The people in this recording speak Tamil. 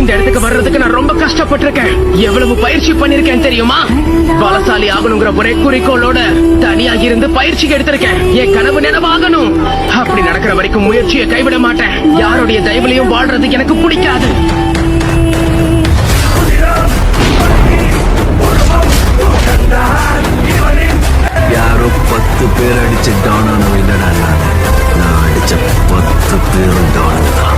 இந்த இடத்துக்கு வர்றதுக்கு நான் ரொம்ப கஷ்டப்பட்டிருக்கேன். எவ்வளவு பயிற்சி பண்ணிருக்கேன் தெரியுமா? பலசாலி ஆகணுங்கிற ஒரே குறிக்கோளோட தனியா இருந்து பயிற்சி எடுத்திருக்கேன். என் கனவு நினைவாகணும். அப்படி நடக்கிற வரைக்கும் முயற்சியை கைவிட மாட்டேன். யாருடைய தயவுலையும் வாழ்றது எனக்கு பிடிக்காது. யாரோ 10 பேர் அடிச்ச டானானவை இல்லடா, நான் அடிச்ச 10 பேரும் டான் தான்.